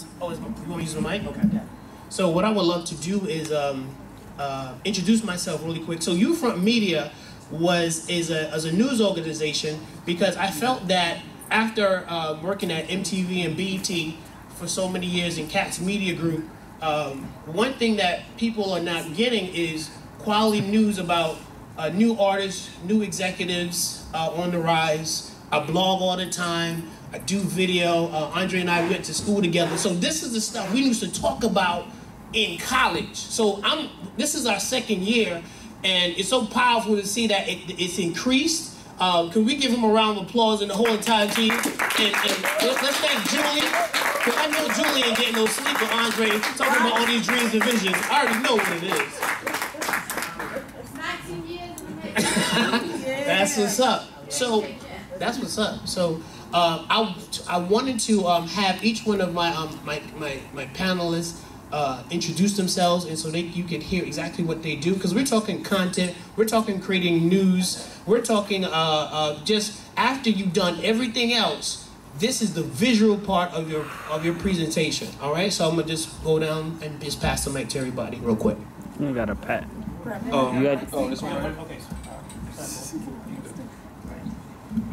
You want me to use the mic? Okay. Yeah. So what I would love to do is introduce myself really quick. So Youthfront Media is a news organization because I felt that after working at MTV and BET for so many years in Cats Media Group, one thing that people are not getting is quality news about new artists, new executives on the rise. I blog all the time. I do video. Andre and I went to school together. So this is the stuff we used to talk about in college. So this is our second year, and it's so powerful to see that it's increased. Can we give him a round of applause and the whole entire team? And let's thank Julie, because I know Julie ain't getting no sleep with Andre talking about all these dreams and visions. I already know what it is. It's 19 years in the making. That's what's up. So that's what's up. So I wanted to have each one of my panelists introduce themselves, and so you can hear exactly what they do, because we're talking content, we're talking creating news, we're talking just after you've done everything else, this is the visual part of your presentation. All right, so I'm gonna just go down and just pass the mic to everybody real quick. You got a pet. This one. Okay.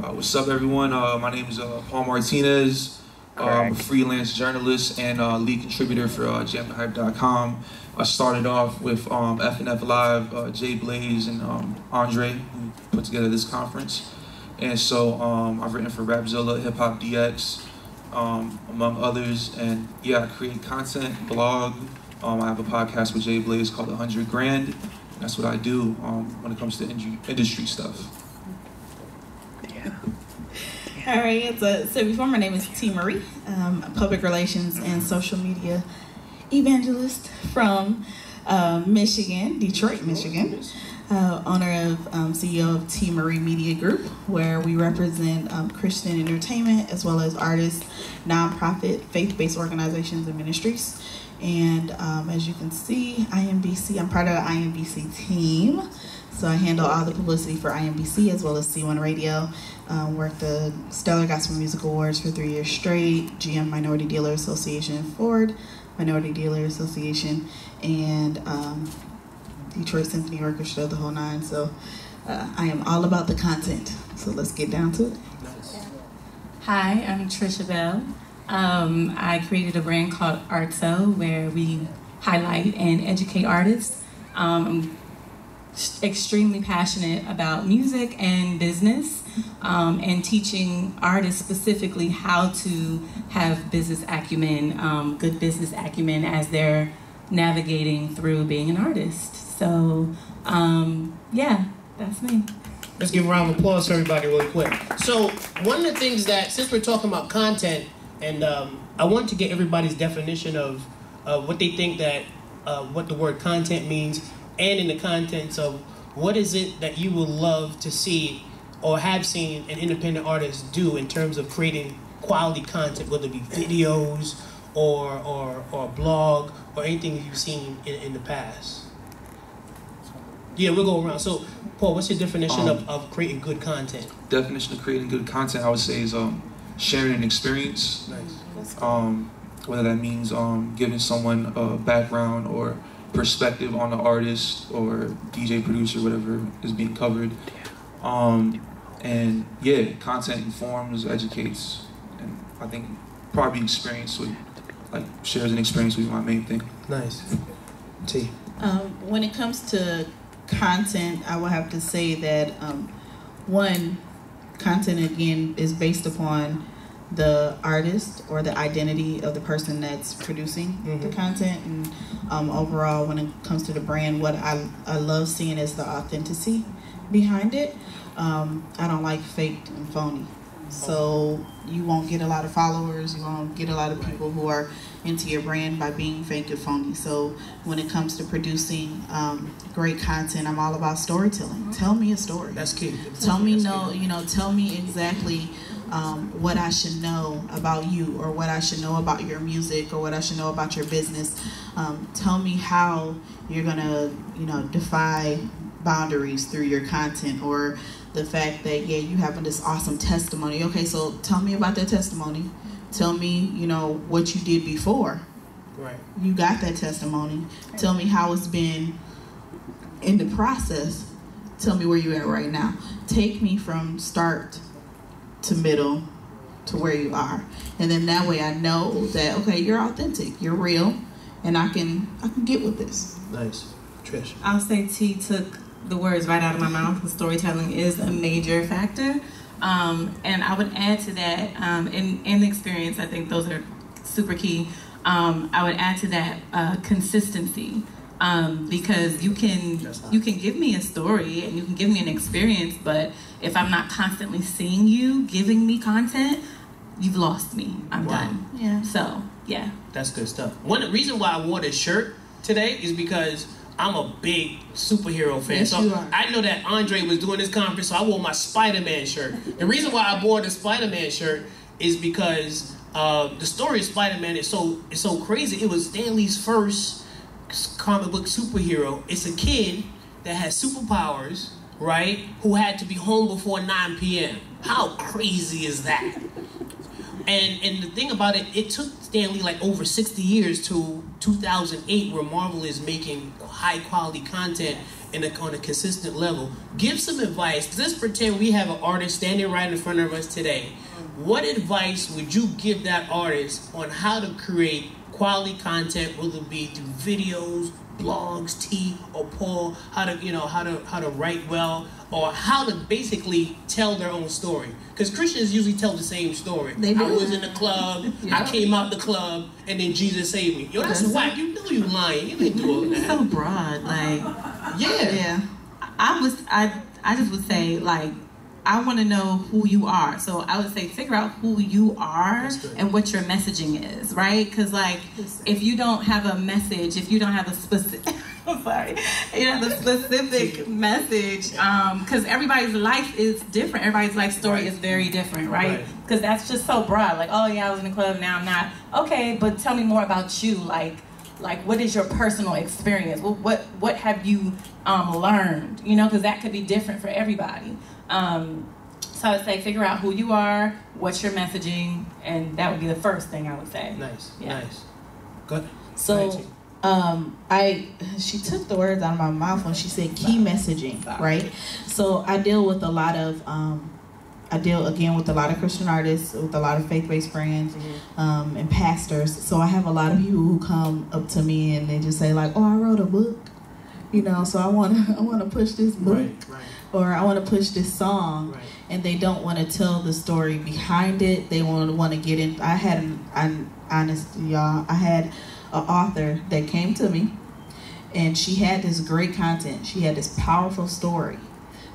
What's up, everyone? My name is Paul Martinez. I'm a freelance journalist and lead contributor for JamTheHype.com. I started off with FNF Live, Jay Blaze and Andre, who put together this conference. And so I've written for Rapzilla, Hip Hop DX, among others. And yeah, I create content, blog. I have a podcast with Jay Blaze called 100 Grand. That's what I do when it comes to industry stuff. All right, so before, my name is T. Marie. I'm a public relations and social media evangelist from Michigan, Detroit, Michigan. Owner of, CEO of T. Marie Media Group, where we represent Christian entertainment as well as artists, nonprofit, faith-based organizations and ministries. And as you can see, IMBC, I'm part of the IMBC team. So I handle all the publicity for IMBC as well as C1 Radio. Worked the Stellar Gospel Music Awards for 3 years straight, GM Minority Dealer Association, Ford Minority Dealer Association, and Detroit Symphony Orchestra, the whole nine. So I am all about the content. So let's get down to it. Hi, I'm Trisha Bell. I created a brand called Artso, where we highlight and educate artists. I'm extremely passionate about music and business, and teaching artists specifically how to have business acumen, good business acumen as they're navigating through being an artist. So yeah, that's me. Let's give a round of applause to everybody really quick. So one of the things that, since we're talking about content, and I want to get everybody's definition of what they think that, what the word content means, and in the contents of what is it that you would love to see or have seen an independent artist do in terms of creating quality content, whether it be videos or blog or anything you've seen in the past. Yeah, we'll go around. So, Paul, what's your definition of creating good content? Definition of creating good content, I would say, is sharing an experience. Nice. Whether that means giving someone a background or perspective on the artist or DJ, producer, whatever is being covered. And yeah, content informs, educates, and I think probably experience with, like, shares an experience would be my main thing. Nice. T. When it comes to content, I would have to say that one, content again is based upon the artist or the identity of the person that's producing the content, and overall, when it comes to the brand, what I love seeing is the authenticity behind it. I don't like faked and phony, so you won't get a lot of followers, you won't get a lot of people who are into your brand by being fake and phony. So when it comes to producing great content, I'm all about storytelling. Tell me a story. That's key. Tell me, tell me exactly what I should know about you, or what I should know about your music, or what I should know about your business. Tell me how you're gonna, defy boundaries through your content, or the fact that, yeah, you have this awesome testimony. Okay, so tell me about that testimony. Tell me, you know, what you did before. Right. You got that testimony. Tell me how it's been in the process. Tell me where you're at right now. Take me from start to middle to where you are. And then that way I know that, okay, you're authentic, you're real, and I can get with this. Nice. Trish. I'll say T took the words right out of my mouth. Storytelling is a major factor. And I would add to that, in experience, I think those are super key. I would add to that consistency. Because you can give me a story and you can give me an experience, but if I'm not constantly seeing you giving me content, you've lost me. I'm done. Yeah. So, yeah. That's good stuff. One reason why I wore this shirt today is because I'm a big superhero fan. Yes, so you are. I know that Andre was doing this conference, so I wore my Spider-Man shirt. The reason why I wore the Spider-Man shirt is because the story of Spider-Man is so crazy. It was Stan Lee's first comic book superhero. It's a kid that has superpowers, right? Who had to be home before 9 p.m. How crazy is that? And the thing about it, it took Stan Lee like over 60 years to 2008 where Marvel is making high quality content on a consistent level. Give some advice. Let's pretend we have an artist standing right in front of us today. What advice would you give that artist on how to create quality content, whether it be through videos, blogs, T or Paul, how to write well, or how to basically tell their own story? Because Christians usually tell the same story. They do. I was in the club, I came out the club, and then Jesus saved me. Yo, that's whack. You know you lying. You didn't do all that. So broad, like, Yeah. I just would say, like, I want to know who you are. So I would say figure out who you are and what your messaging is, right? Because, like, if you don't have a message, if you don't have a specific, I'm sorry, you know, the specific message, because everybody's life is different. Everybody's life story is very different, right? Because that's just so broad. Like, oh yeah, I was in the club, now I'm not. Okay, but tell me more about you. Like what is your personal experience? What have you learned? You know, because that could be different for everybody. So I would say figure out who you are, what's your messaging, and that would be the first thing I would say. Nice. Yeah. Nice. Good. So, she took the words out of my mouth when she said key messaging, right? So I deal with a lot of, with a lot of Christian artists, with a lot of faith-based brands, and pastors. So I have a lot of people who come up to me and they just say like, "Oh, I wrote a book, you know, so I want to push this book." Right. Or I want to push this song, and they don't want to tell the story behind it. They want to get in. I had I had an author that came to me, and she had this great content. She had this powerful story,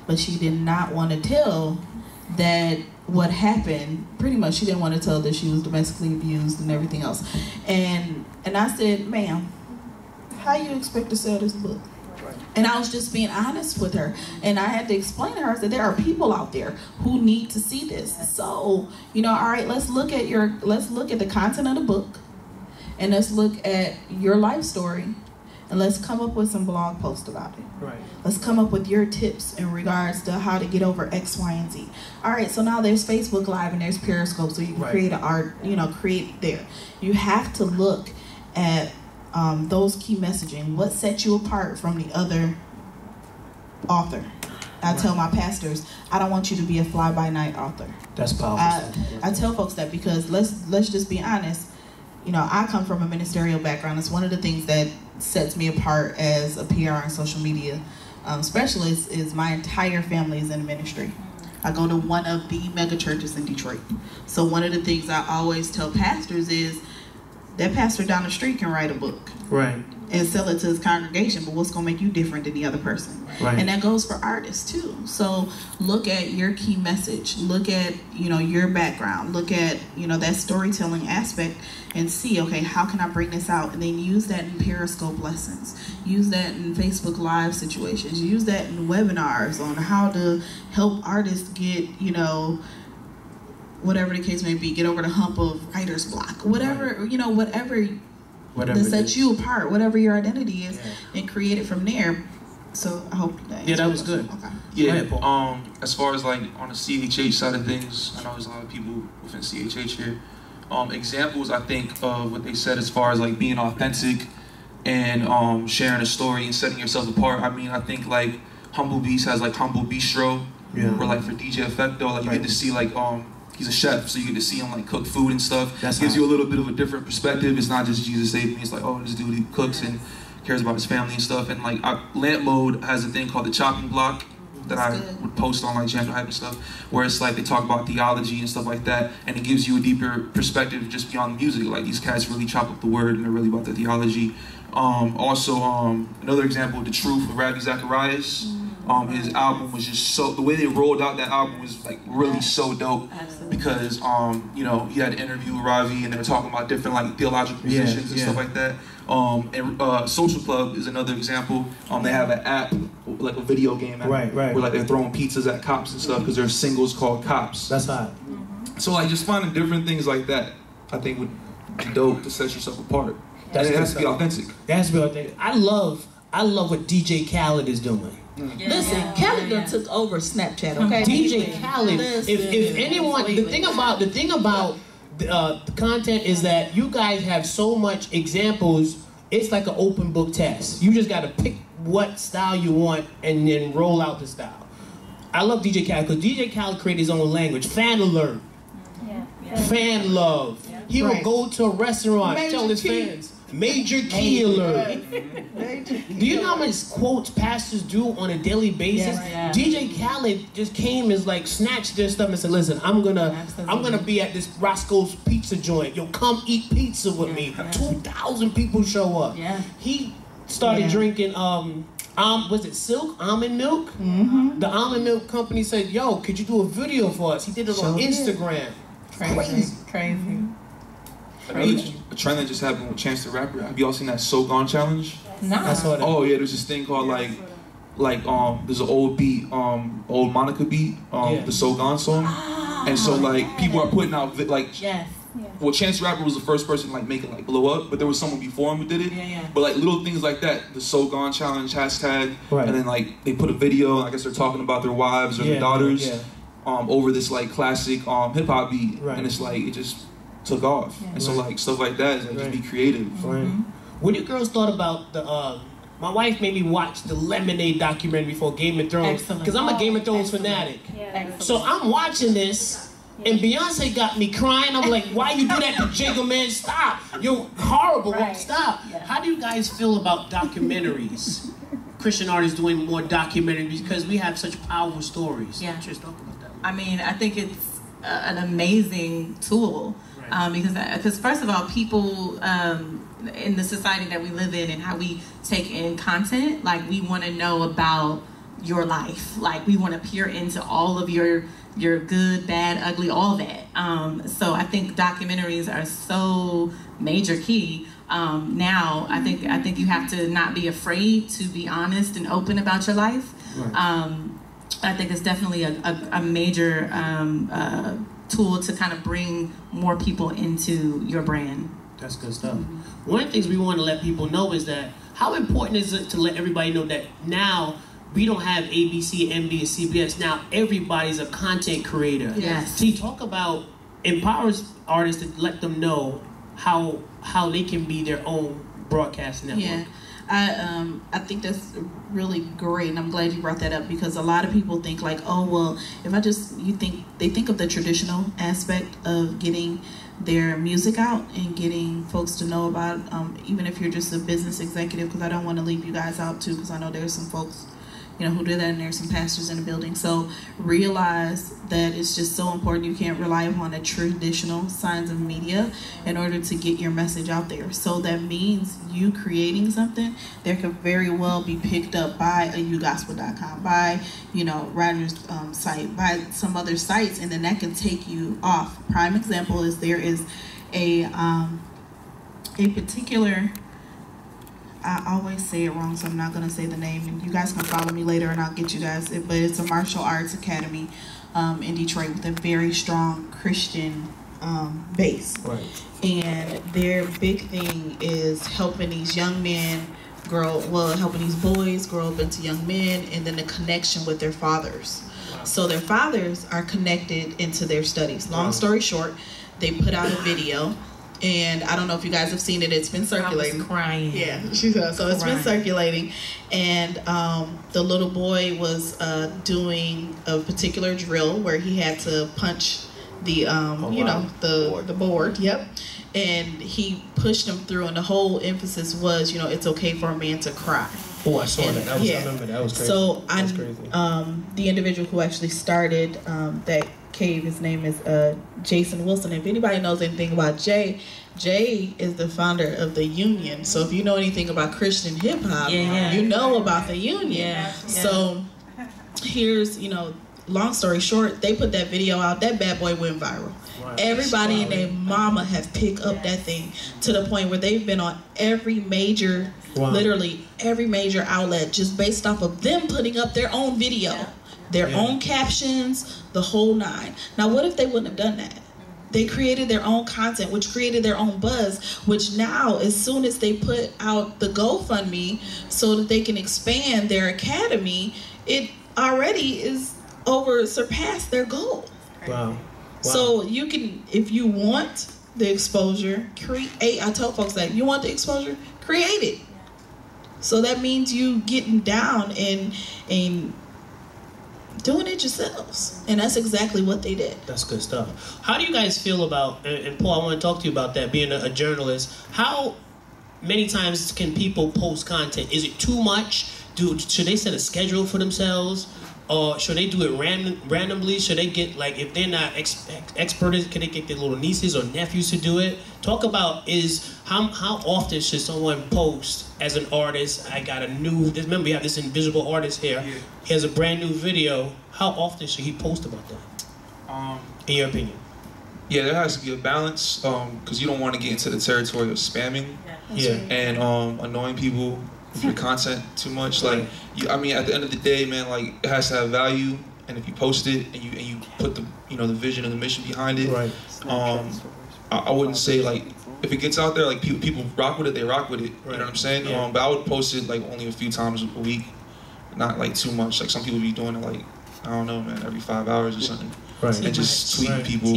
but she did not want to tell that what happened. Pretty much, she didn't want to tell that she was domestically abused and everything else. And I said, "Ma'am, how you expect to sell this book?" And I was just being honest with her. And I had to explain to her that there are people out there who need to see this. So, you know, all right, let's look at the content of the book, and let's look at your life story, and let's come up with some blog posts about it. Right. Let's come up with your tips in regards to how to get over X, Y, and Z. All right, so now there's Facebook Live and there's Periscope, so you can create there. You have to look at those key messaging. What sets you apart from the other author? I tell my pastors, I don't want you to be a fly-by-night author. That's powerful. I tell folks that because let's just be honest. You know, I come from a ministerial background. It's one of the things that sets me apart as a PR and social media specialist is my entire family is in ministry. I go to one of the mega churches in Detroit. So one of the things I always tell pastors is that pastor down the street can write a book. Right. And sell it to his congregation, but what's going to make you different than the other person? Right. And that goes for artists too. So look at your key message. Look at, you know, your background. Look at, you know, that storytelling aspect and see, okay, how can I bring this out? And then use that in Periscope lessons. Use that in Facebook Live situations. Use that in webinars on how to help artists get, you know, whatever the case may be, get over the hump of writer's block. Whatever, you know, whatever that sets you apart, whatever your identity is, and create it from there. So I hope that that was good. Okay. Yeah. As far as like on the CHH side of things, I know there's a lot of people within CHH here. examples, I think, of what they said as far as like being authentic and sharing a story and setting yourself apart. I mean, I think like Humble Beast has like Humble Bistro, where like for DJ Effecto, like you get to see like he's a chef, so you get to see him like cook food and stuff. That gives you a little bit of a different perspective. It's not just Jesus saved me. It's like, oh, this dude, he cooks and cares about his family and stuff. And like Lamp Mode has a thing called the chopping block that I would post on like Jam Hype and stuff, where it's like they talk about theology and stuff like that, and it gives you a deeper perspective just beyond the music. Like these cats really chop up the word and they're really about the theology. Also, another example, The Truth with Ravi Zacharias. His album was just so, the way they rolled out that album was like really so dope. Absolutely. Because you know, he had an interview with Ravi and they were talking about different like theological positions and stuff like that. And Social Club is another example. They have an app, like a video game app, where like they're throwing pizzas at cops and stuff because there's singles called Cops. That's hot. So like just finding different things like that, I think would be dope to set yourself apart. And it has to be authentic. It has to be authentic. I love what DJ Khaled is doing. Listen, Khaled done took over Snapchat, okay? DJ Khaled. If anyone, the thing about the content is that you guys have so much examples. It's like an open book test. You just got to pick what style you want and then roll out the style. I love DJ Khaled because DJ Khaled created his own language. Fan alert. Fan love. He will go to a restaurant, tell his fans. Major key alert. Do you know how much quotes pastors do on a daily basis? DJ Khaled just came and like snatched their stuff and said, "Listen, I'm gonna be at this Roscoe's Pizza joint. Yo, come eat pizza with me." 2,000 people show up. He started drinking was it Silk almond milk? The almond milk company said, "Yo, could you do a video for us?" He did it on Instagram. Crazy. A trend that just happened with Chance the Rapper. Have you all seen that So Gone challenge? No. Oh yeah, there's this thing called there's an old beat, old Monica beat, the So Gone song, and so like people are putting out well, Chance the Rapper was the first person to like make it like blow up, but there was someone before him who did it. But like little things like that, the So Gone challenge hashtag, and then like they put a video. I guess they're talking about their wives or their daughters over this like classic hip hop beat, and it's like it just took off. And so like stuff like that is like just be creative. What you girls thought about the my wife made me watch the Lemonade documentary before Game of Thrones because I'm a Game of Thrones fanatic. So I'm watching this and Beyonce got me crying. I'm like, why you do that to Jigga, man? Stop. You're horrible. Stop. How do you guys feel about documentaries? Christian artists doing more documentaries because we have such powerful stories. Just talk about that. I mean, I think it's an amazing tool. Because first of all, people in the society that we live in and how we take in content, like we want to know about your life. Like we want to peer into all of your good, bad, ugly, all that. So I think documentaries are so major key. Now I think you have to not be afraid to be honest and open about your life. I think it's definitely a major tool to kind of bring more people into your brand. That's good stuff. One of the things we want to let people know is that how important is it to let everybody know that now we don't have ABC, NBC, CBS. Now everybody's a content creator. So you talk about empowers artists to let them know how they can be their own broadcast network. I think that's really great, and I'm glad you brought that up because a lot of people think like, oh well, they think of the traditional aspect of getting their music out and getting folks to know about even if you're just a business executive, because I don't want to leave you guys out too, because I know there's some folks who do that, and there's some pastors in the building. So realize that it's just so important. You can't rely upon the traditional signs of media in order to get your message out there. So that means you creating something that could very well be picked up by a ugospel.com, by Ryder's site, by some other sites, and then that can take you off. Prime example is there is a particular, I always say it wrong, so I'm not going to say the name, and you guys can follow me later and I'll get you guys it, but it's a martial arts academy in Detroit with a very strong Christian base. And their big thing is helping these young men helping these boys grow up into young men, and then the connection with their fathers. So their fathers are connected into their studies. Long story short, they put out a video. And I don't know if you guys have seen it. It's been circulating. I was crying. Yeah, so it's been circulating, and the little boy was doing a particular drill where he had to punch the the board. Yep, and he pushed him through, and the whole emphasis was, it's okay for a man to cry. Oh, I saw that. I remember that. Was crazy. So the individual who actually started that cave, his name is Jason Wilson. If anybody knows anything about Jay is the founder of the Union. So if you know anything about Christian hip hop, you know about the Union. Yeah. So here's, long story short, they put that video out. That bad boy went viral. Wow. Everybody and their mama have picked up that thing to the point where they've been on every major, literally every major outlet, just based off of them putting up their own video. Their own captions, the whole nine. Now, what if they wouldn't have done that? They created their own content, which created their own buzz, which now, as soon as they put out the GoFundMe so that they can expand their academy, it already is surpassed their goal. Wow. So you can, if you want the exposure, create. I tell folks that you want the exposure, create it. So that means you getting down and doing it yourselves, and that's exactly what they did. That's good stuff. How do you guys feel about, and Paul, I want to talk to you about that, being a journalist, how many times can people post content? Is it too much? Should they set a schedule for themselves, or should they do it randomly? Should they get, like, if they're not experts, can they get their little nieces or nephews to do it? Talk about how often should someone post as an artist? I got a new, remember we have this invisible artist here. Yeah. He has a brand new video. How often should he post about that? In your opinion? Yeah, there has to be a balance, because you don't want to get into the territory of spamming and annoying people with your content too much. Like, at the end of the day, man, like, it has to have value, and if you post it and you put the the vision and the mission behind it, right. I wouldn't say, like, if it gets out there, like, people rock with it, they rock with it. Right. You know what I'm saying? Yeah. But I would post it, like, only a few times a week, not like too much. Like, some people be doing it, like, I don't know, man, every 5 hours or something. Right. And just tweeting people.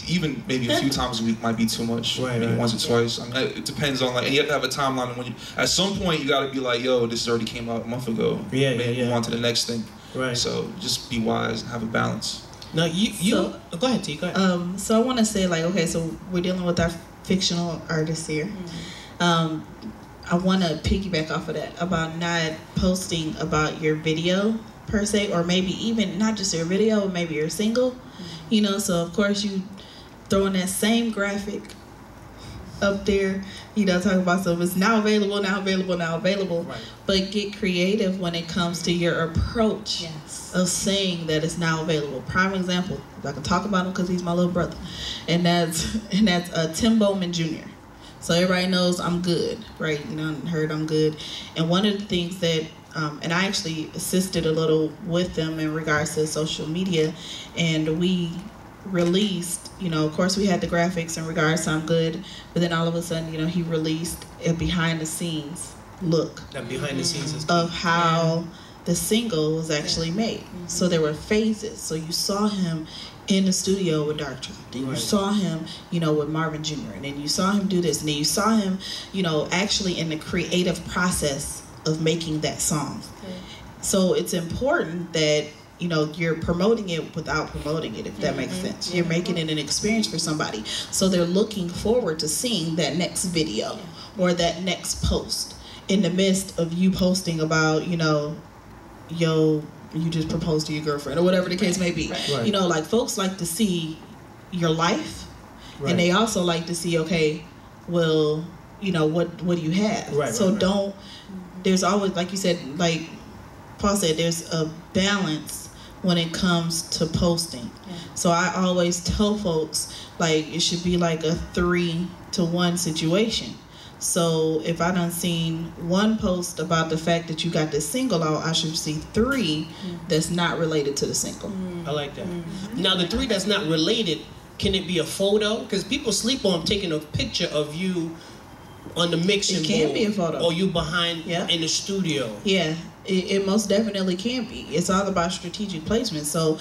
Even maybe a few times a week might be too much. Maybe once or twice. I mean, it depends on, like, and you have to have a timeline. When at some point you got to be like, yo, this already came out a month ago. Maybe move on to the next thing. Right. So just be wise and have a balance. Now go ahead, T. Go ahead. So I want to say, like, okay, so we're dealing with our fictional artists here. Mm-hmm. I want to piggyback off of that about not posting about your video per se, or maybe even not just your video, maybe your single. Mm-hmm. So of course you throwing that same graphic up there, talking about stuff is now available. Right. But get creative when it comes to your approach of saying that it's now available. Prime example, if I can talk about him because he's my little brother, and that's Tim Bowman Jr. So everybody knows I'm good, right? Heard I'm good. And one of the things that and I actually assisted a little with them in regards to social media, and we released, of course we had the graphics in regards to I'm Good, but then all of a sudden, he released a behind the scenes look. That behind the scenes is of how the single was actually made. Mm-hmm. So there were phases. So you saw him in the studio with Dark Truth. Then you saw him, with Marvin Jr. And then you saw him do this. And then you saw him, actually in the creative process of making that song. Okay. So it's important that you're promoting it without promoting it, if that makes sense. You're making it an experience for somebody. So they're looking forward to seeing that next video or that next post in the midst of you posting about, yo, you just proposed to your girlfriend or whatever the case may be. Right. Like, folks like to see your life, and they also like to see, okay, well, what do you have? Right, so don't, there's always, like you said, like Paul said, there's a balance when it comes to posting. Yeah. So I always tell folks, like, it should be like a 3-to-1 situation. So if I done seen one post about the fact that you got this single out, I should see 3 that's not related to the single. I like that. Now the 3 that's not related, can it be a photo? Because people sleep on taking a picture of you on the mixing board. It can be a photo. Or you behind in the studio. Yeah, it most definitely can be. It's all about strategic placement. So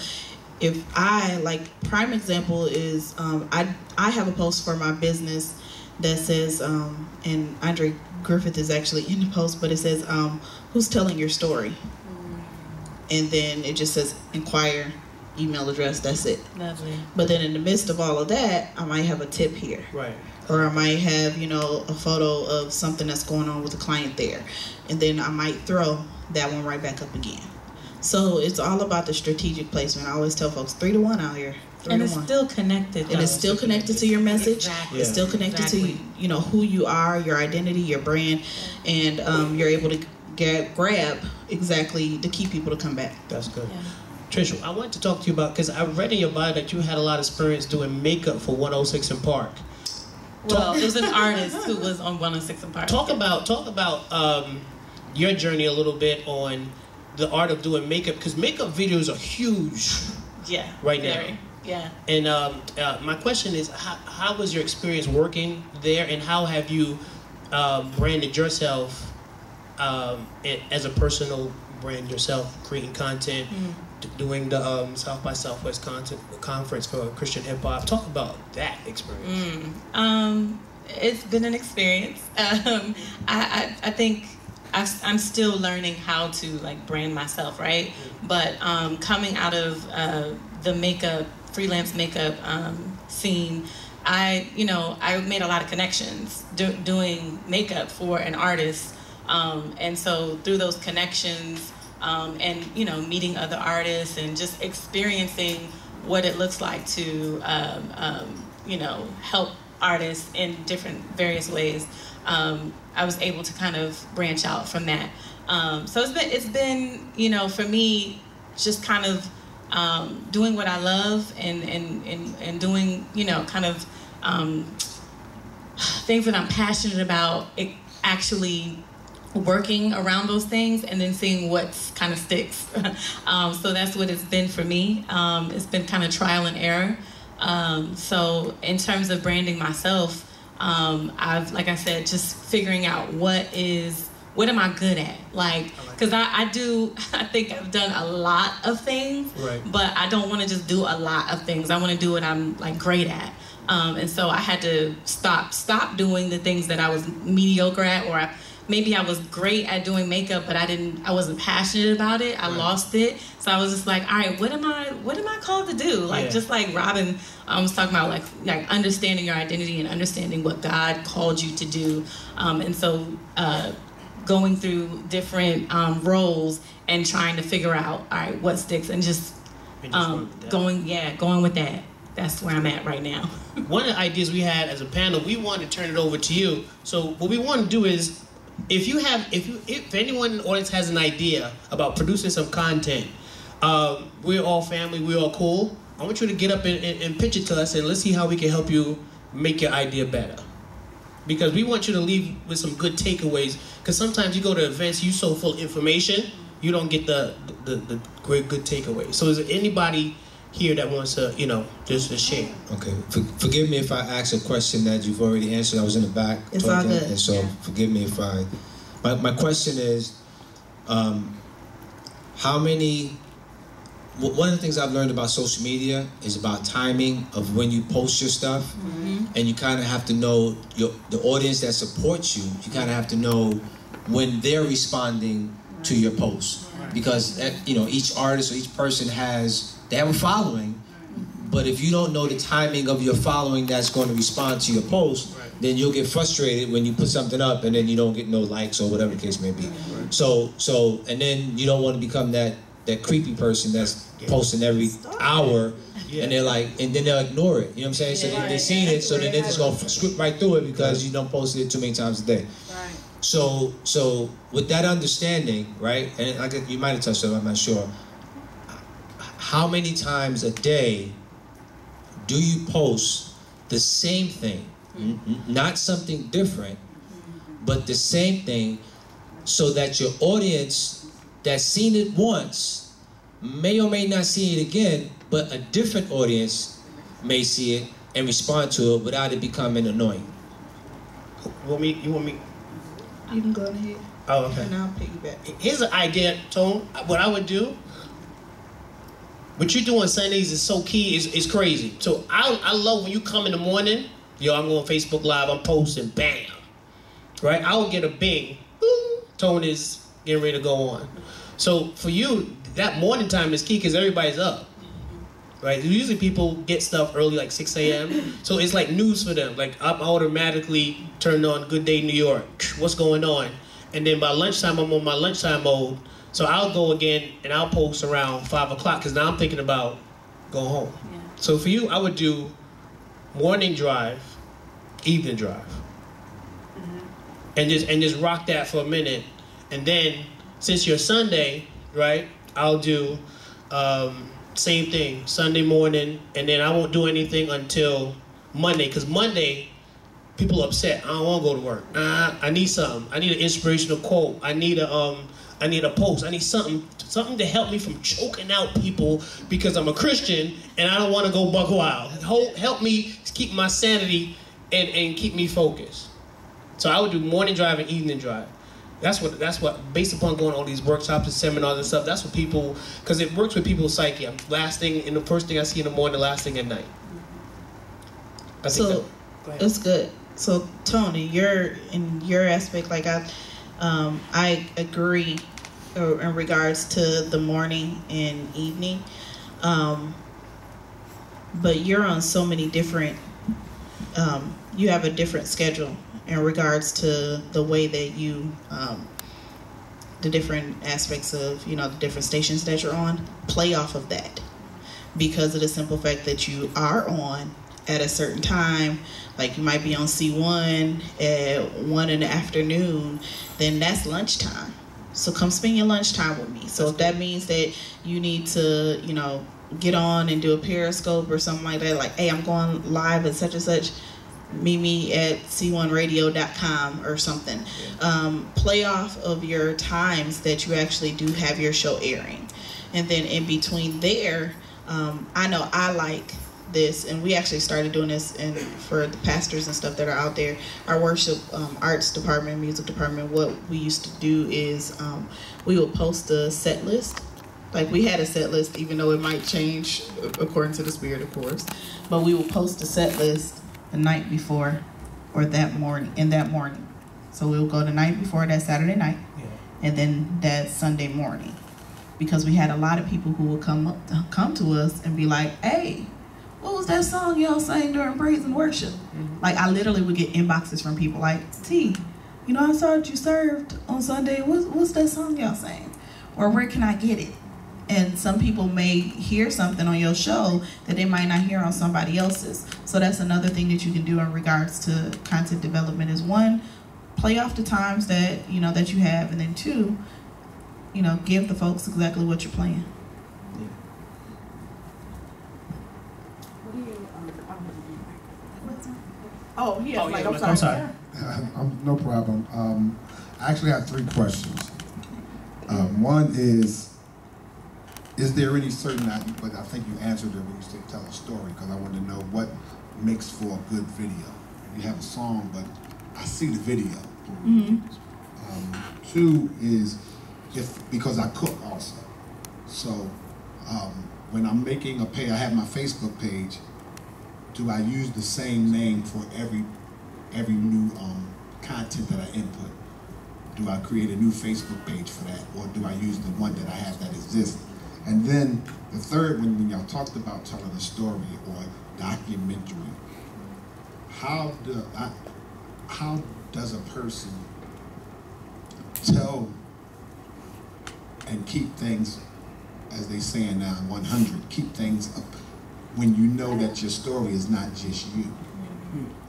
if I, like, prime example is, I have a post for my business that says, and Andre Griffith is actually in the post, but it says, who's telling your story? And then it just says inquire, email address, that's it. Lovely. But then in the midst of all of that, I might have a tip here. Right. Or I might have, you know, a photo of something that's going on with a client there. And then I might throw that one right back up again. So it's all about the strategic placement. I always tell folks 3 to 1 out here. 3 And to it's 1. still connected. And it's still connected to your message. Exactly. It's still connected to, you know, who you are, your identity, your brand, and you're able to grab exactly the key people to come back. That's good. Yeah. Trisha, I wanted to talk to you about, because I read in your bio that you had a lot of experience doing makeup for 106 and Park. Well, it was an artist who was on 106 and Park. Talk about your journey a little bit on the art of doing makeup, because makeup videos are huge. Yeah. Right very. now. Yeah. And my question is, how was your experience working there, and how have you branded yourself as a personal brand yourself, creating content, doing the South by Southwest conference for Christian hip hop? Talk about that experience. It's been an experience. I think I'm still learning how to, like, brand myself, right? But coming out of the freelance makeup scene, I made a lot of connections doing makeup for an artist, and so through those connections, and, you know, meeting other artists and just experiencing what it looks like to you know, help artists in various ways, I was able to kind of branch out from that. So it's been, you know, for me, just kind of doing what I love and doing, you know, kind of things that I'm passionate about, actually working around those things and then seeing what kind of sticks. So that's what it's been for me. It's been kind of trial and error. So in terms of branding myself, I've, like I said, just figuring out what am I good at? Like, because I think I've done a lot of things, Right. but I don't want to just do a lot of things. I want to do what I'm, like, great at. And so I had to stop doing the things that I was mediocre at, or maybe I was great at doing makeup, but I wasn't passionate about it. I lost it. So I was just like, all right, what am I called to do? Like, just like Robin was talking about, like understanding your identity and understanding what God called you to do. And so going through different roles and trying to figure out, all right, what sticks, and just going with that. That's where I'm at right now. One of the ideas we had as a panel, we wanted to turn it over to you. So what we want to do is, if anyone in the audience has an idea about producing some content, we're all family, we're all cool. I want you to get up and pitch it to us, and let's see how we can help you make your idea better. Because we want you to leave with some good takeaways. Because sometimes you go to events, you're so full of information, you don't get the great good takeaways. So is there anybody here that wants to, you know, just to share? Okay, forgive me if I ask a question that you've already answered. I was in the back It's talking, all good. and so forgive me if my question is, one of the things I've learned about social media is about timing of when you post your stuff, and you kind of have to know the audience that supports you. You kind of have to know when they're responding to your post, because you know, each artist or each person they have a following, but if you don't know the timing of your following that's going to respond to your post, then you'll get frustrated when you put something up and then you don't get no likes or whatever the case may be. So and then you don't want to become that creepy person that's posting every hour, and they're like, and then they'll ignore it. You know what I'm saying? So they've seen it, so then they're just gonna script right through it because you don't post it too many times a day. Right. So with that understanding, right? And like you might have touched on it, I'm not sure. How many times a day do you post the same thing? Not something different, but the same thing, so that your audience that's seen it once may or may not see it again, but a different audience may see it and respond to it without it becoming annoying. You want me? You can go ahead. Oh, okay. And I'll piggyback. Here's an idea, Tone. What I would do, what you do on Sundays is so key, is crazy. So I love when you come in the morning, yo, I'm going Facebook Live, I'm posting, bam. Right? I will get a bing, boom, Tony's getting ready to go on. So for you, that morning time is key because everybody's up. Right? Usually people get stuff early, like 6 a.m. So it's like news for them. Like I'm automatically turned on Good Day New York. What's going on? And then by lunchtime, I'm on my lunchtime mode. So I'll go again and I'll post around 5 o'clock because now I'm thinking about going home. Yeah. So for you, I would do morning drive, evening drive. And just rock that for a minute. And then since you're Sunday, right, I'll do same thing, Sunday morning, and then I won't do anything until Monday, because Monday, people are upset. I don't want to go to work. I need something. I need an inspirational quote. I need a post. I need something to help me from choking out people because I'm a Christian and I don't want to go buck wild. Help me keep my sanity and keep me focused. So I would do morning drive and evening drive. That's what based upon going all these workshops and seminars and stuff, that's what people, because it works with people's psyche. Last thing, and the first thing I see in the morning, the last thing at night. That's good. So Tony, in your aspect, like I agree in regards to the morning and evening, but you're on so many different, you have a different schedule in regards to the way that you, the different aspects of, the different stations that you're on, play off of that. Because of the simple fact that you are on at a certain time, like you might be on C1 at 1 in the afternoon, then that's lunchtime. So come spend your lunchtime with me. So if that means that you need to, get on and do a Periscope or something like that, like, hey, I'm going live at such and such, meet me at c1radio.com or something. Play off of your times that you actually do have your show airing. And then in between there, I know I like this, and we actually started doing this for the pastors and stuff that are out there. Our worship arts department, music department, what we used to do is we would post a set list. Like we had a set list, even though it might change according to the spirit, of course. But we would post a set list the night before or that morning. So we'll go the night before, that Saturday night, and then that Sunday morning. Because we had a lot of people who would come to us and be like, hey, what was that song y'all sang during praise and worship? Mm-hmm. Like I literally would get inboxes from people like, T, I saw that you served on Sunday. What's that song y'all sang? Or where can I get it? And some people may hear something on your show that they might not hear on somebody else's. So that's another thing that you can do in regards to content development is one, play off the times that that you have, and then two, give the folks exactly what you're playing. I'm sorry. No problem. I actually have 3 questions. One is there any certain, but I think you answered it when you said tell a story, because I want to know what makes for a good video. You have a song, but I see the video. Mm-hmm. 2 is because I cook also. So when I'm making a page, I have my Facebook page. Do I use the same name for every new content that I input? Do I create a new Facebook page for that, or do I use the one that I have that exists? And then the third, when y'all talked about telling a story or documentary, how does a person tell and keep things, as they say now, 100, keep things up when you know that your story is not just you?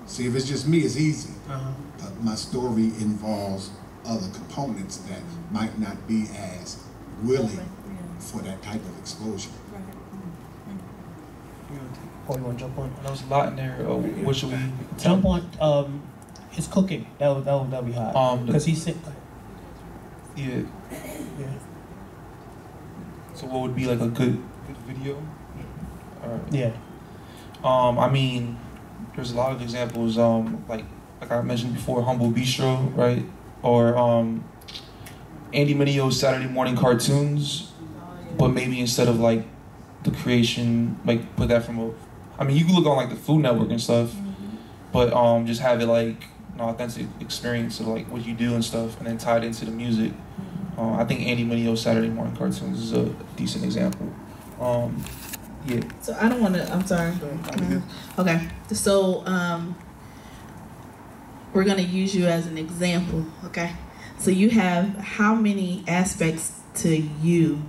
See, if it's just me, it's easy. But my story involves other components that might not be as willing for that type of exposure. Oh, you want to jump on? There was a lot in there. What should we jump on? His cooking. That'll be hot. Because he's sick. Yeah. So what would be like a good video? Yeah. I mean, there's a lot of examples. Like I mentioned before, Humble Bistro, right? Or Andy Mineo's Saturday morning cartoons, but maybe instead of like the creation, like put that from a, I mean, you can look on like the Food Network and stuff, but just have it like an authentic experience of like what you do and stuff, and then tie it into the music. I think Andy Mineo's Saturday Morning Cartoons is a decent example. Yeah. So I don't want to. I'm sorry. Okay. So we're gonna use you as an example. Okay. So you have how many aspects to you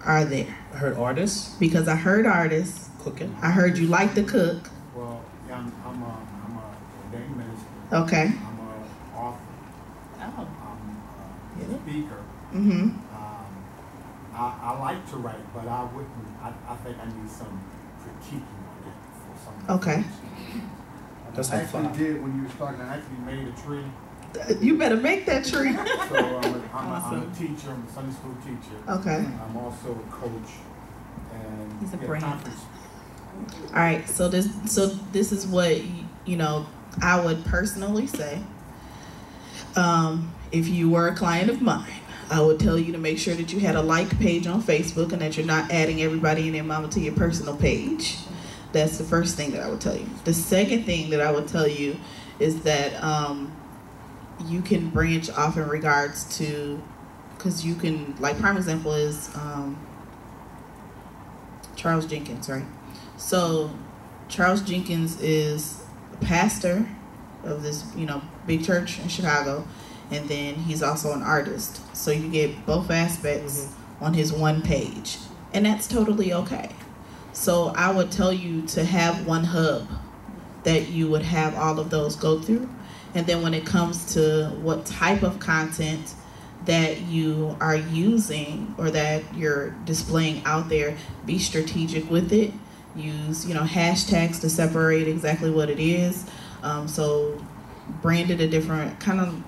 are there? I heard artists. Because I heard artists. Cooking. I heard you like to cook. Well, yeah, I'm a ordained minister. Okay. I'm an author. Oh. I'm a speaker. Mm-hmm. I like to write, but I wouldn't. I think I need some critiquing on it for some. Okay. That's I like actually 5. did when you were starting. I actually made a tree. You better make that tree. So I'm Awesome. a teacher. I'm a Sunday school teacher. Okay. I'm also a coach. And He's a yeah, brand. conference. All right. So this is what I would personally say. If you were a client of mine, I would tell you to make sure that you had a like page on Facebook and that you're not adding everybody and their mama to your personal page. That's the first thing that I would tell you. The second thing that I would tell you is that you can branch off in regards to, because you can, like prime example is Charles Jenkins, right? So Charles Jenkins is a pastor of this, big church in Chicago, and then he's also an artist. So you get both aspects on his one page, and that's totally okay. So I would tell you to have one hub that you would have all of those go through. And then when it comes to what type of content that you are using or that you're displaying out there, be strategic with it. Use, hashtags to separate exactly what it is. So brand it a different, kind of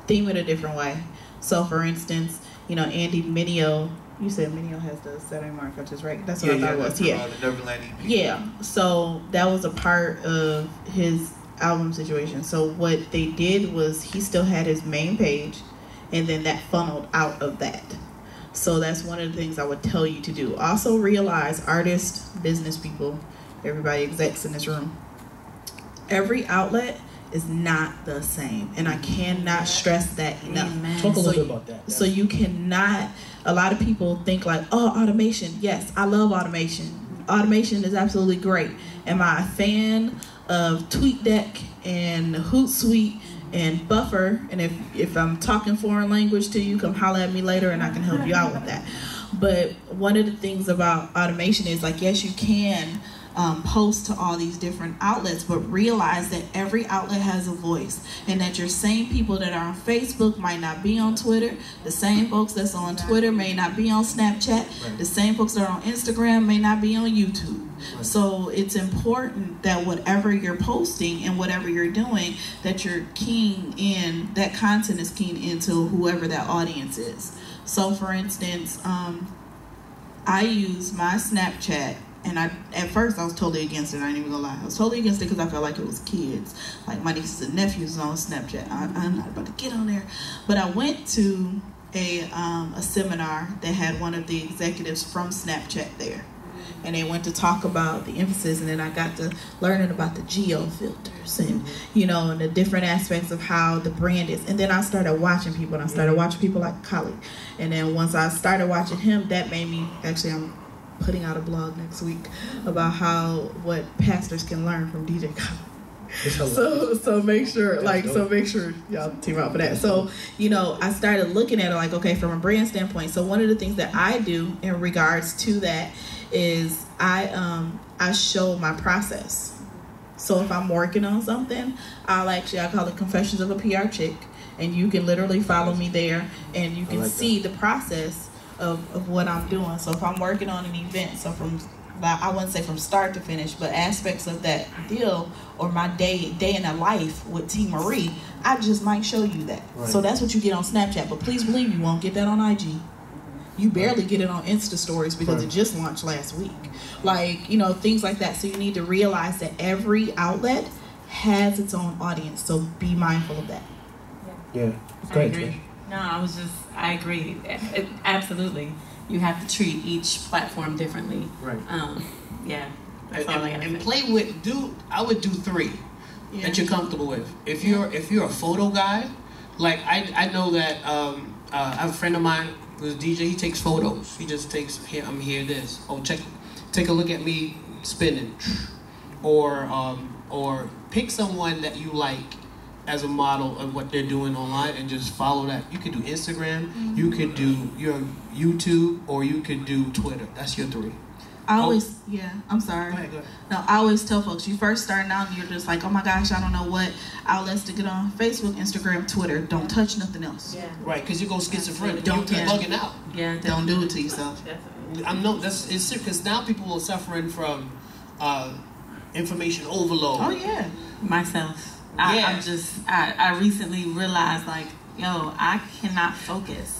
theme it a different way. So for instance, Andy Mineo, you said Mineo has the Saturday Morning Cartoons, right? That's what I thought it was. Yeah. The Neverland EP. Yeah. So that was a part of his album situation. So what they did was he still had his main page, and then that funneled out of that. So that's one of the things I would tell you to do. Also realize, artists, business people, everybody execs in this room, every outlet is not the same, and I cannot stress that enough. Talk a little bit about that. So you cannot, a lot of people think like, oh, automation. Yes, I love automation. Automation is absolutely great. Am I a fan of TweetDeck and Hootsuite and Buffer? And if I'm talking foreign language to you, come holler at me later and I can help you out with that. But one of the things about automation is like, yes, you can post to all these different outlets, but realize that every outlet has a voice, and that your same people that are on Facebook might not be on Twitter, the same folks that's on Twitter may not be on Snapchat, the same folks that are on Instagram may not be on YouTube. So it's important that whatever you're posting and whatever you're doing, that you're keen in, that content is keen into whoever that audience is. So for instance, I use my Snapchat, and at first I was totally against it. I ain't even gonna lie. I was totally against it because I felt like it was kids. Like my nieces and nephews on Snapchat. I'm not about to get on there. But I went to a seminar that had one of the executives from Snapchat there. And they went to talk about the emphasis, and then I got to learning about the geo filters and, and the different aspects of how the brand is. And then I started watching people, and I started watching people like Kali. And then once I started watching him, that made me, actually I'm putting out a blog next week about what pastors can learn from DJ Khaled. So make sure y'all team out for that. So I started looking at it like, okay, from a brand standpoint. So one of the things that I do in regards to that is I show my process. So if I'm working on something, I call it Confessions of a PR Chick, and you can literally follow me there, and you can see the process of what I'm doing. So if I'm working on an event, so I wouldn't say from start to finish, but aspects of that deal or my day in the life with T. Marie, I just might show you that. Right. So that's what you get on Snapchat, but please believe you won't get that on IG. You barely get it on Insta stories because it just launched last week. Things like that. So you need to realize that every outlet has its own audience. So be mindful of that. Yeah. I agree. No, I agree. Absolutely. you have to treat each platform differently. Right. Yeah. That's all I gotta And say. play with, I would do 3 that you're comfortable with. If you're a photo guy, like I know that I have a friend of mine who's a DJ. He takes photos. He just takes, here, I'm here, this. Oh, take a look at me spinning, or pick someone that you like as a model of what they're doing online and just follow that. You could do Instagram, you could do your YouTube, or you could do Twitter. That's your 3. I always, I'm sorry. Go ahead. No, I always tell folks, you first starting out and you're just like, oh my gosh, I don't know what outlets to get on. Facebook, Instagram, Twitter. Don't touch nothing else. Yeah. Right, because you go schizophrenic. Don't You're touch. bugging out. Yeah. Don't do it to yourself. Definitely. It's because now people are suffering from information overload. Oh yeah. Myself. Yeah. I recently realized, like, yo, I cannot focus.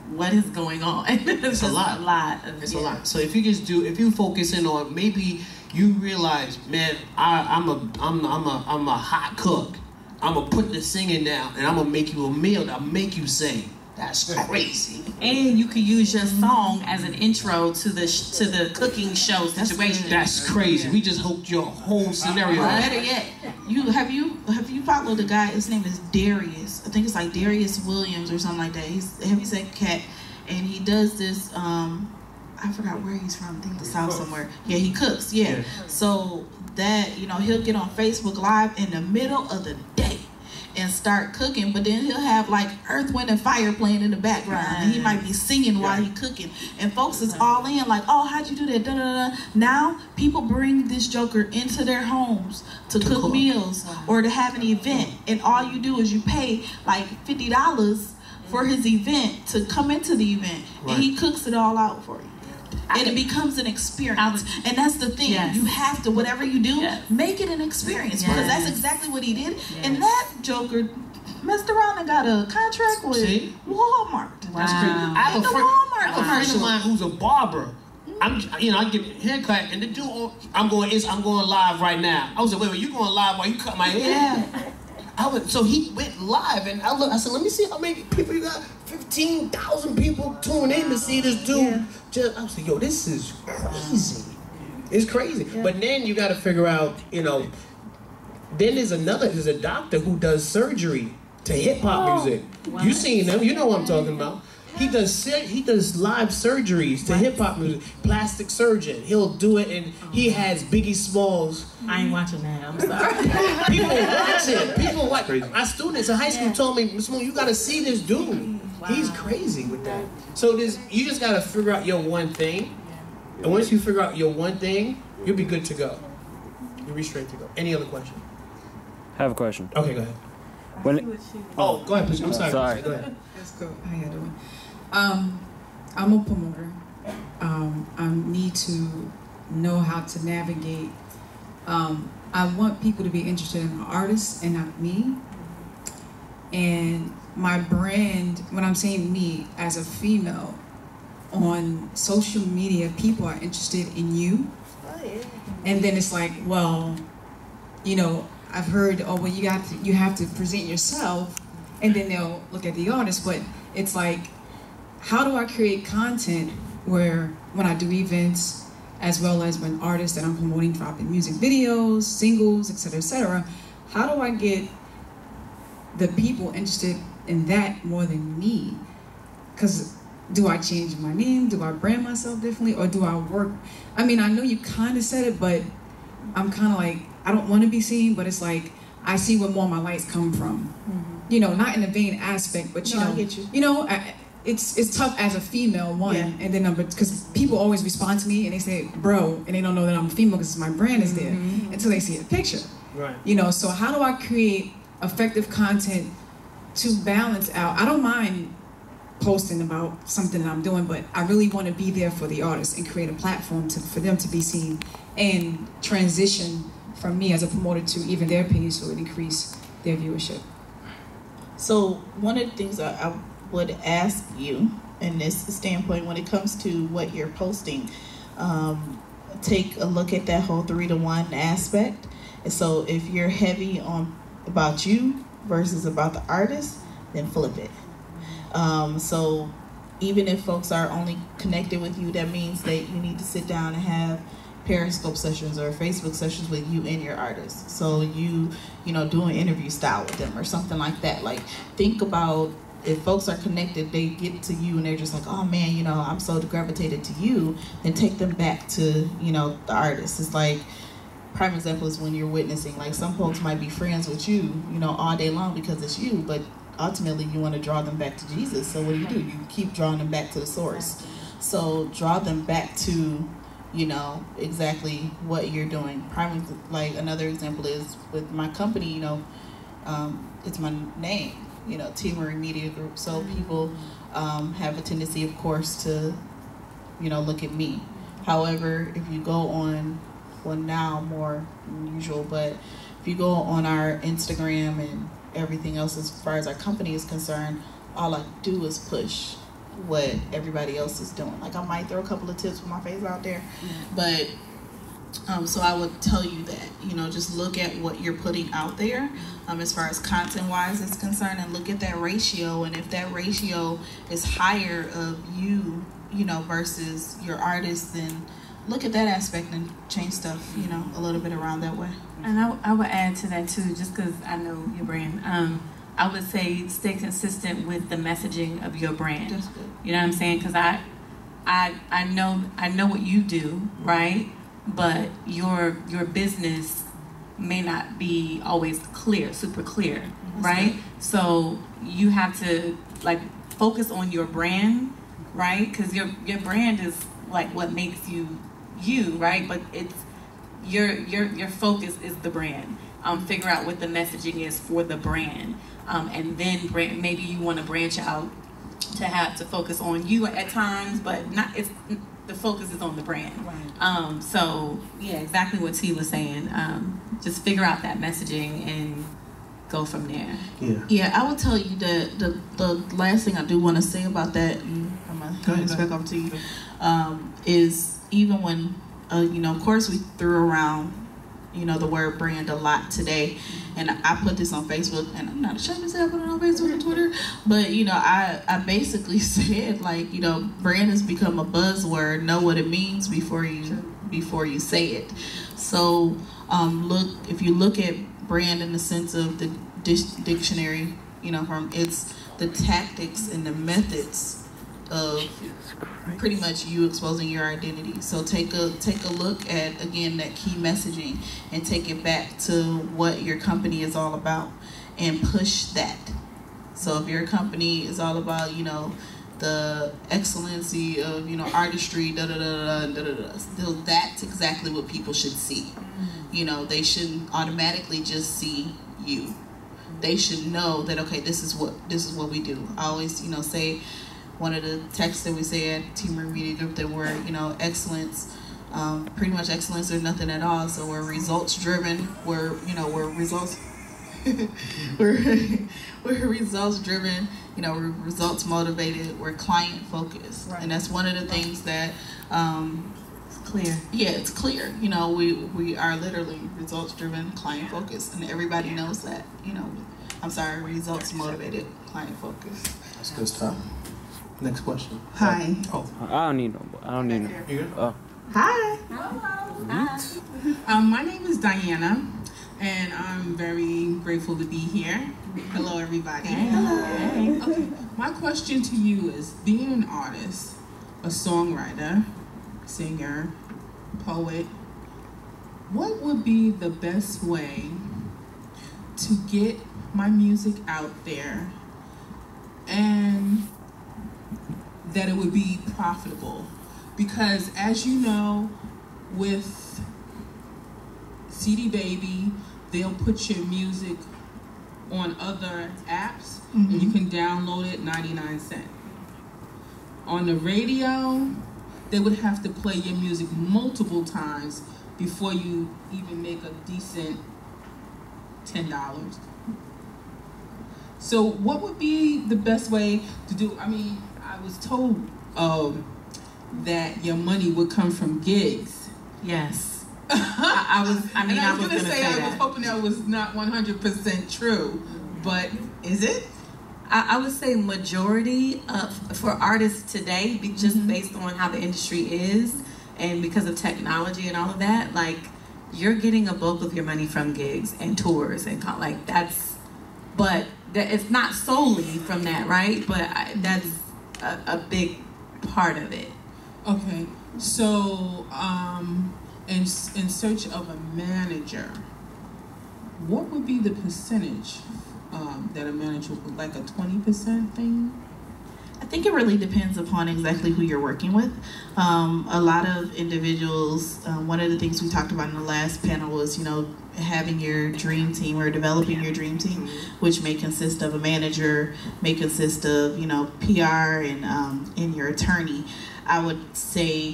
What is going on? It's a lot. It's a lot. So if you focus in on, maybe you realize, man, I'm a hot cook. I'm gonna put the singing down and I'm gonna make you a meal that'll make you sing. That's crazy. And you could use your song as an intro to the cooking show situation. That's crazy. We just hooked your whole scenario. Better yet, have you followed the guy? His name is Darius. I think it's like Darius Williams or something like that. He's a heavyset cat, and he does this. I forgot where he's from. I think the South somewhere. Yeah, he cooks. Yeah. So that, he'll get on Facebook Live in the middle of the day and start cooking, but then he'll have like Earth, Wind, and Fire playing in the background, and he might be singing while he's cooking, and folks is all in like, oh, how'd you do that? Da, da, da. Now people bring this joker into their homes to cook meals or to have an event, and all you do is you pay like $50 for his event to come into the event, and he cooks it all out for you. And it becomes an experience. And that's the thing. Yes. You have to, whatever you do, make it an experience. Because that's exactly what he did. And that joker messed around and got a contract with Walmart. That's crazy. I have a friend of mine who's a barber. I get a haircut, and the dude, I'm going live right now. I was like, wait, you going live while you cut my hair? Yeah. So he went live, and I said, let me see how many people you got. 15,000 people tuning in to see this dude. I was like, yo, this is crazy. It's crazy. Yeah. But then you got to figure out, then there's a doctor who does surgery to hip hop music. Wow. You seen him? You know what I'm talking about. He does live surgeries to hip hop music. Plastic surgeon. He'll do it, and he has Biggie Smalls. I ain't watching that. I'm sorry. People watch it. People watch. My students in high school told me, Miss Moon, you got to see this dude. Wow. He's crazy with that. So you just got to figure out your one thing, and once you figure out your one thing, you'll be good to go. You'll be straight to go. Any other question? I have a question. Okay, go ahead. Go ahead, please. I'm sorry. Go ahead. That's cool. How you doing? I'm a promoter. I need to know how to navigate. I want people to be interested in the artist and not me. And my brand, when I'm saying me as a female, on social media, people are interested in you. And then it's like, well, I've heard, you have to present yourself, and then they'll look at the artist. But it's like, how do I create content where when I do events, as well as when artists that I'm promoting dropping music videos, singles, etc., how do I get the people interested in that more than me? Because do I change my name? Do I brand myself differently? Or do I work? I mean, I know you kind of said it, but I'm kind of like, I don't want to be seen, but it's like, I see where more of my lights come from. Mm-hmm. Not in a vain aspect, but I get you. It's tough as a female, and then because people always respond to me and they say, bro, and they don't know that I'm a female because my brand is there until they see the picture. Right. So how do I create effective content to balance out? I don't mind posting about something that I'm doing, but I really want to be there for the artists and create a platform for them to be seen and transition from me as a promoter to even their page so it increase their viewership. So one of the things I would ask you in this standpoint when it comes to what you're posting, take a look at that whole 3-to-1 aspect. And so if you're heavy on about you versus about the artist, then flip it. So even if folks are only connected with you, that means that you need to sit down and have Periscope sessions or Facebook sessions with you and your artists. So you know, do an interview style with them or something like that. Like, think about, if folks are connected, they get to you and they're just like, oh man, you know, I'm so gravitated to you, then take them back to, you know, the artist. It's like, prime example is when you're witnessing, like, some folks might be friends with you, you know, all day long because it's you, but ultimately you want to draw them back to Jesus. So what do? You keep drawing them back to the source. So draw them back to, you know, exactly what you're doing. Like, another example is with my company, you know, it's my name, you know, T. Marie Media Group. So people have a tendency, of course, to, you know, look at me. However, if you go on, well, now more than usual, but if you go on our Instagram and everything else as far as our company is concerned, all I do is push what everybody else is doing. Like, I might throw a couple of tips with my face out there, but so I would tell you that, you know, just look at what you're putting out there as far as content wise is concerned, and look at that ratio. And if that ratio is higher of you, you know, versus your artist, then look at that aspect and change stuff, you know, a little bit around that way. And I would add to that too, just because I know your brand. I would say stay consistent with the messaging of your brand. That's good. You know what I'm saying? Because I know what you do, right? But your business may not be always clear, super clear, right? So you have to, like, focus on your brand, right? Because your brand is like what makes you you, right? But it's your focus is the brand. Figure out what the messaging is for the brand, and then maybe you want to branch out to have to focus on you at times, but not. It's the focus is on the brand. Right. So yeah, exactly what T was saying. Just figure out that messaging and go from there. Yeah, I will tell you that the last thing I do want to say about that, and I'm gonna hand this back over to you, is even when you know, of course we threw around, you know, the word brand a lot today, and I put this on Facebook, and I'm not ashamed to say I put it on Facebook and Twitter, but you know, I basically said, like, you know, brand has become a buzzword. Know what it means before you say it. So if you look at brand in the sense of the dictionary, you know, from it's the tactics and the methods of pretty much you exposing your identity. So take a look at, again, that key messaging and take it back to what your company is all about and push that. So if your company is all about, you know, the excellency of, you know, artistry, so that's exactly what people should see. You know, they shouldn't automatically just see you. They should know that, okay, this is what we do. I always, you know, say, one of the texts that we say at Team Media Group, that we're, you know, excellence, pretty much excellence or nothing at all. So we're results driven. We're results. we're results driven. You know, we're results motivated. We're client focused, right. And that's one of the things that it's clear. Yeah, it's clear. You know, we are literally results driven, client focused, and everybody knows that. You know, I'm sorry, results motivated, client focused. That's good stuff. Next question. Hi. Oh. I don't need no. You good? Hi. Hello. My name is Diana, and I'm very grateful to be here. Hello, everybody. Hello. Okay. My question to you is, being an artist, a songwriter, singer, poet, what would be the best way to get my music out there and that it would be profitable? Because as you know, with CD Baby, they'll put your music on other apps, and you can download it 99 cents. On the radio, they would have to play your music multiple times before you even make a decent $10. So what would be the best way to do? I mean, I was told that your money would come from gigs. Yes. I was gonna say I was hoping that was not 100% true, but is it? I would say majority for artists today, just based on how the industry is and because of technology and all of that, like you're getting a bulk of your money from gigs and tours and like that's, but it's not solely from that, right? But that's a big part of it. Okay, so in search of a manager, what would be the percentage that a manager would, like a 20% thing? I think it really depends upon exactly who you're working with. A lot of individuals, one of the things we talked about in the last panel was, you know, having your dream team or developing your dream team, which may consist of a manager, may consist of, you know, PR and your attorney. I would say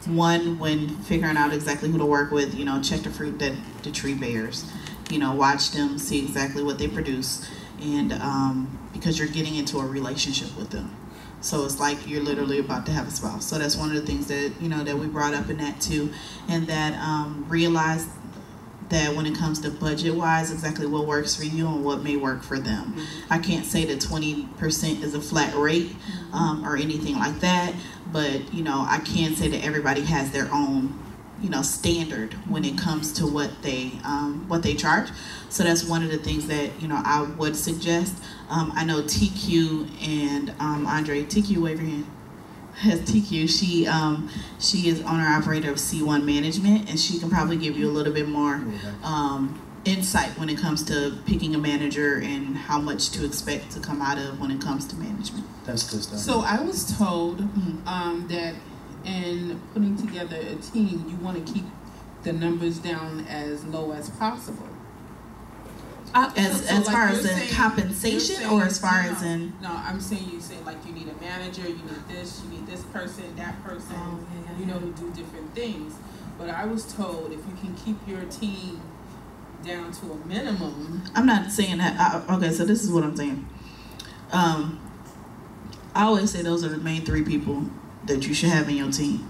one, when figuring out exactly who to work with, you know, check the fruit that the tree bears. You know, watch them, see exactly what they produce, and because you're getting into a relationship with them. So it's like you're literally about to have a spouse. So that's one of the things that, you know, that we brought up in that too, and that realize that when it comes to budget-wise, exactly what works for you and what may work for them. I can't say that 20% is a flat rate or anything like that, but, you know, I can say that everybody has their own, you know, standard when it comes to what they charge. So that's one of the things that, you know, I would suggest. I know TQ and Andre, TQ, wave your hand. Has TQ, she is owner operator of C1 Management, and she can probably give you a little bit more insight when it comes to picking a manager and how much to expect to come out of when it comes to management. That's good stuff. So I was told that in putting together a team, you want to keep the numbers down as low as possible. As far as in compensation, or as far as in? No, I'm saying you say like you need a manager, you need this person, that person, you know, to do different things. But I was told if you can keep your team down to a minimum. I'm not saying that. Okay, so this is what I'm saying. I always say those are the main three people that you should have in your team.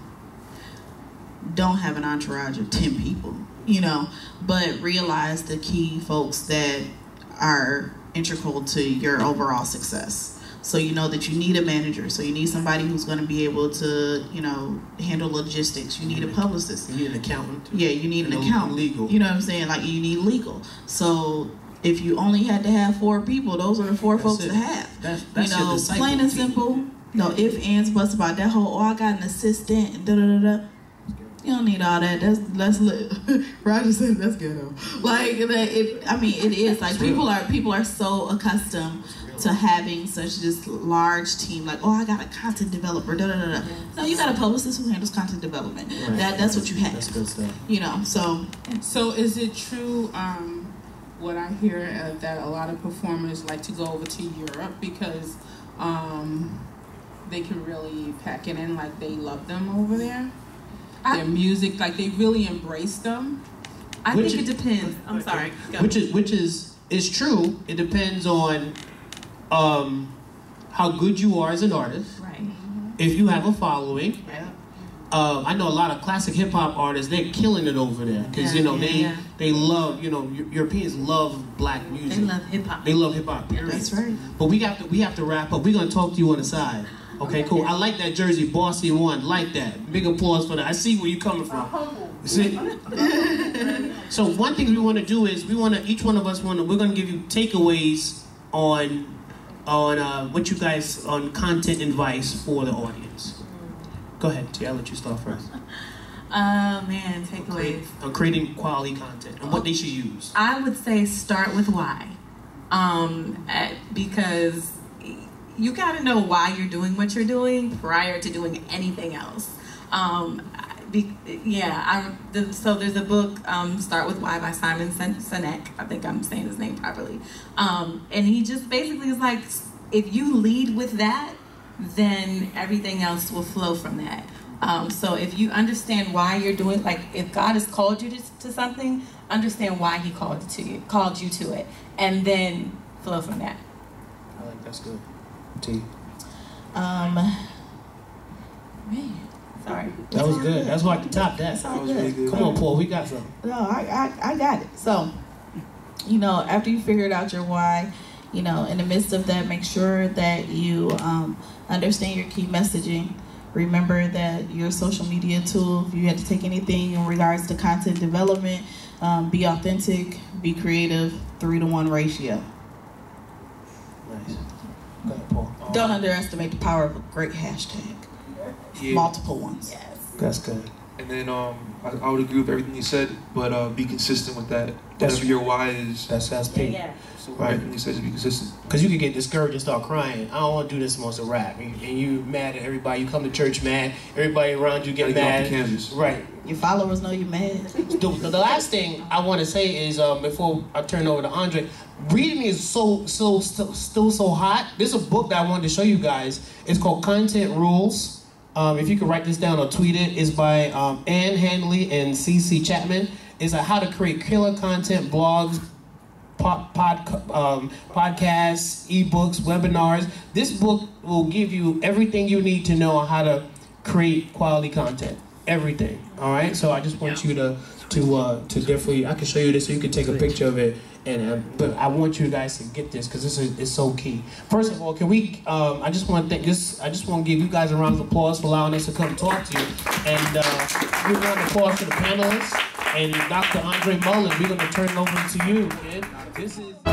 Don't have an entourage of 10 people, you know, but realize the key folks that are integral to your overall success. So you know that you need a manager, so you need somebody who's going to be able to, you know, handle logistics. You need a publicist. You need an accountant. Yeah, you need an accountant. Legal. You know what I'm saying? Like, you need legal. So if you only had to have 4 people, those are the 4 folks to have. That's you know, your plain and simple. No ifs, ands, buts about that whole, I got an assistant, and da-da-da-da. You don't need all that. That's Roger said that's ghetto. Like, I mean, it is. Like, people are so accustomed to having such this large team. Like, oh, I got a content developer, da-da-da-da. No, you got a publicist who handles content development. Right. That's what you have. That's good stuff. You know, so. So is it true, what I hear, that a lot of performers like to go over to Europe because they can really pack it in, like they love them over there? Their music, like they really embrace them? I think it depends. I'm sorry. Go. Which is true. It depends on how good you are as an artist. Right. If you have a following. Yeah. I know a lot of classic hip hop artists. They're killing it over there because you know they love, you know, Europeans love black music. They love hip hop. They love hip hop. That's right. But we have to wrap up. We're gonna talk to you on the side. Okay, cool. I like that jersey, Bossy One. Like that. Big applause for that. I see where you're coming from. See? So one thing we want to do is each one of us we're going to give you takeaways on what you guys on content advice for the audience. Go ahead, T. I'll let you start first. Man, takeaways. On creating quality content and what they should use. I would say start with why, because you got to know why you're doing what you're doing prior to doing anything else. So there's a book, Start With Why by Simon Sinek. I think I'm saying his name properly. And he just basically is like, if you lead with that, then everything else will flow from that. So if you understand why you're doing, like if God has called you to something, understand why he called you to it, and then flow from that. I like that's good. T. Man, sorry. That was good. That's like the top. That was really good. Come on, Paul. We got some. No, I got it. So, you know, after you figured out your why, You know, in the midst of that, make sure that you understand your key messaging. Remember that your social media tool, if you had to take anything in regards to content development, be authentic, be creative, 3-to-1 ratio. Nice. Go ahead, Paul. Don't underestimate the power of a great hashtag. Yeah. Multiple ones. Yes. That's good. And then I would agree with everything you said, but be consistent with that. That's- Whatever your why is. That's P. Yeah. So Right. everything you said, just be consistent. Because you could get discouraged and start crying. I don't want to do this most of rap. And you mad at everybody. You come to church mad. Everybody around you get Gotta get off mad. the canvas. Right. Your followers know you're mad. The last thing I want to say is before I turn over to Andre, reading is still so hot. There's a book that I wanted to show you guys. It's called Content Rules. If you could write this down or tweet it, it's by Ann Handley and C.C. Chapman. It's how to create killer content, blogs, podcasts, ebooks, webinars. This book will give you everything you need to know on how to create quality content. Everything. All right. So I just want you to definitely. I can show you this so you can take a picture of it. And but I want you guys to get this because this is so key. First of all, can we? I just want to give you guys a round of applause for allowing us to come talk to you. And give a round of applause to the panelists and Dr. Andre Maloney. We're going to turn it over to you, kid. This is.